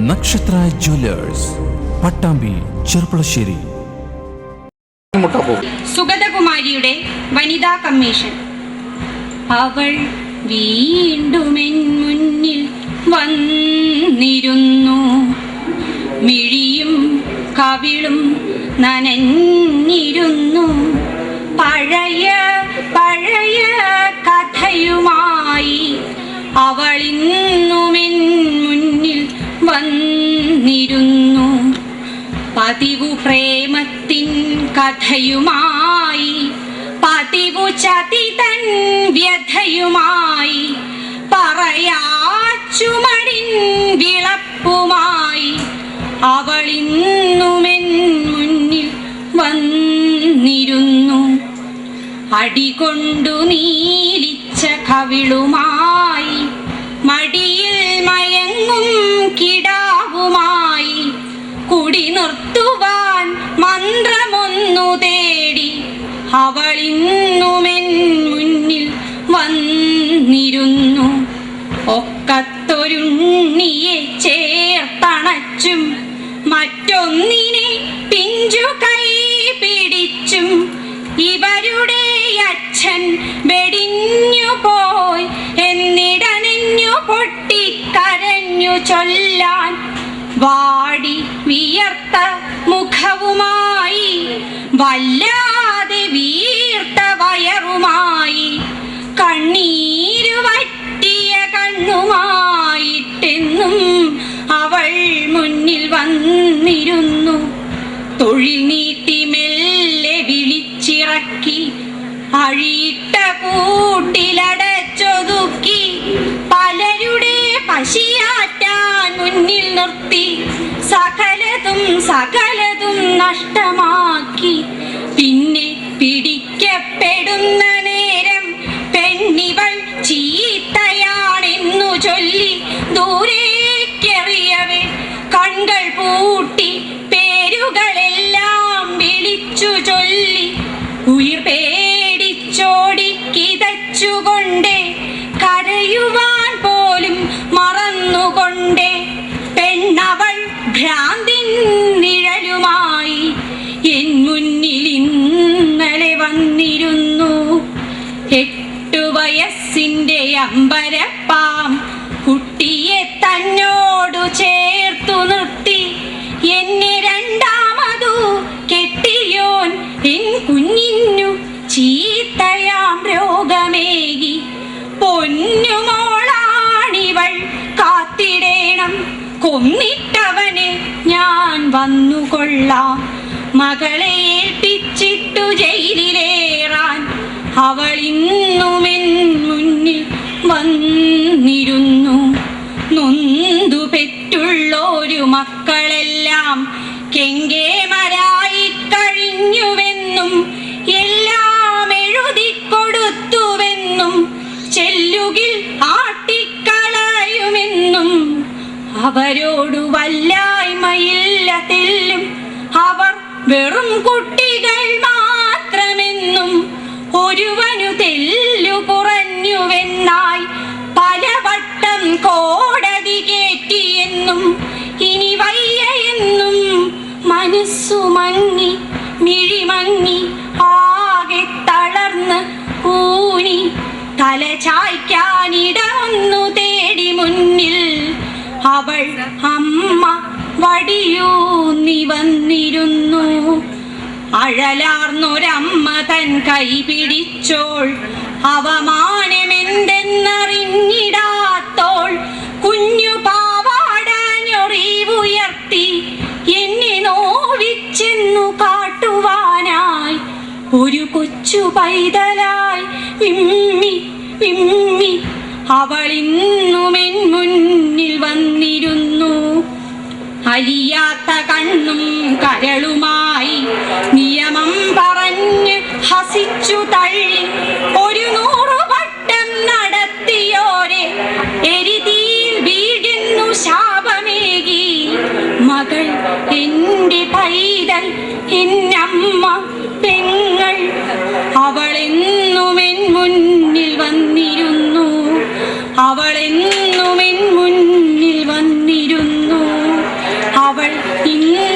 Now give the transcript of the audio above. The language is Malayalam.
നക്ഷത്ര ജ്വല്ലേഴ്സ്, പട്ടാമ്പി, ചെറുപ്പളശ്ശേരി. സുഗതകുമാരിയുടെ വനിതാ കമ്മീഷൻ. അവൾ വീണ്ടുമെൻ മുന്നിൽ വന്നിരുന്നു, മിഴിയും കവിളും നനഞ്ഞിരുന്നു. പഴയ പഴയ കഥയുമായി അവളിന്നുമെൻ മുന്നിൽ വന്നിരുന്നു. പതിവു പ്രേമത്തിൻ കഥയുമായി, പതിവു ചതിതൻ വ്യഥയുമായി, പറയാച്ചുമടിൻ വിളപ്പുമായി അവളിന്നുമെൻ മുന്നിൽ വന്നിരുന്നു. അടികൊണ്ടു നീലിച്ച കവിളുമായി, മടിയിൽ മയങ്ങും കിടാവുമായി, കുടി നിർത്തുവാൻ മന്ത്രമൊന്നു തേടി അവളിന്നുമെൻ മുന്നിൽ വന്നിരുന്നു. ഒക്കത്തൊരുണ്ണിയെ ചേർത്തണച്ചും മറ്റൊന്നിനെ പിഞ്ചു കൈ പിടിച്ചും ഇവരുടെ അച്ഛൻ വെടിഞ്ഞു പോയി എന്നിടനെഞ്ഞു പൊട്ടിക്കരഞ്ഞു ചൊല്ലാൻ വാടി വിയർത്ത മുഖവുമായി, വല്ലാതെ വീർത്ത വയറുമായി, കണ്ണീരു വറ്റിയ കണ്ണുമായിട്ടെന്നും അവൾ മുന്നിൽ വന്നിരുന്നു. തൊഴിൽ നീട്ടി മെല്ലെ വിളിച്ചിറക്കി, അഴിയിട്ട കൂട്ടിലടച്ചൊതുക്കി, പലരുടെ പശിയാറ്റാൻ മുന്നിൽ നിർത്തി, സകലതും സകലതും നഷ്ടമാക്കി. പിന്നെ പിടിക്കപ്പെടുന്ന നേരം പെണ്ണിവൾ ചീത്തയാണെന്നു ചൊല്ലി ദൂരേക്കെറിയവേ കൺകൾ പൂട്ടി പേരുകളെല്ലാം വിളിച്ചു ചൊല്ലി, ഉയിർ പേടിച്ചോടി കിതച്ചുകൊണ്ടേ, കരയുവാൻ പോലും മറന്നുകൊണ്ടേ, പെണ്ണവൾ ഭ്രാന്തിൻ നിഴലുമായി എൻ മുന്നിൽ ഇന്നലെ വന്നിരുന്നു. 8 വയസ്സിന്റെ അമ്പരപ്പാം കുട്ടിയെ തന്നോടു ചേർത്തു നിർത്തി, എന്നെ രണ്ടാമതു കെട്ടിയോൻ എൻ കുഞ്ഞിനു ചീത്തയാം രോഗമേകി. പൊന്നുമോളാണിവൾ കാത്തിടേണം, കൊന്നിട്ടവനെ ഞാൻ വന്നുകൊള്ളാം. മകളെ ഏൽപ്പിച്ചിട്ടു ജയിലിലേറാൻ അവളിന്നുമെൻ മുന്നിൽ വന്നിരുന്നു. നൊന്തു പെറ്റുള്ളൊരു മക്കളെല്ലാം കെങ്കേമരായി കഴിഞ്ഞുവെന്നും, എല്ലാം എഴുതിക്കൊടുത്തുവെന്നും, ചെല്ലുകിൽ ആട്ടിക്കളയുമെന്നും, അവരോടു വല്ലായ്മയില്ല തെല്ലും, അവർ വെറും കുട്ടികൾ മാത്രമെന്നും, ഒരുവനു തെല്ലു കുറഞ്ഞുവെന്നായി പലവട്ടം കോടതി കേറ്റിയെന്നും ഇനി വയ്യ എന്നും മനസ്സു മങ്ങി മിഴിമങ്ങി ആകെ തളർന്ന് ഊനി തല ചായ്ക്കാനിടമൊന്നു തേടി മുന്നിൽ അവൾ അമ്മ വടിയൂന്നി വന്നിരുന്നു. അഴലാർന്നൊരമ്മ തൻ കൈ പിടിച്ചോൾ അവമാനമെന്തെന്നറിഞ്ഞിടാത്തോൾ കുഞ്ഞു പാവാടഞ്ഞൊറിവുയർത്തി എന്നെ നോവിച്ചെന്നു കാട്ടുവാനായി ഒരു കൊച്ചു പൈതലായി വിമ്മി വിമ്മി അവളിന്നുമെൻ മുന്നിൽ വന്നിരുന്നു. അലിയാത്ത കണ്ണും കരളുമായി നിയമം പറഞ്ഞ് ഹസിച്ചു തള്ളി ഒരു 100 വട്ടം നടത്തിയോരെ എരിതീയിൽ വീഴുന്നു ശാപമേകി. മകൾ എൻ്റെ പൈതൽ എന്നമ്മ പെങ്ങൾ അവളെന്നുമെൻ മുന്നിൽ വന്നിരുന്നു. അവളെന്നുമെൻ മുന്നിൽ വന്നിരുന്നു. അവൾ ഇന്ന്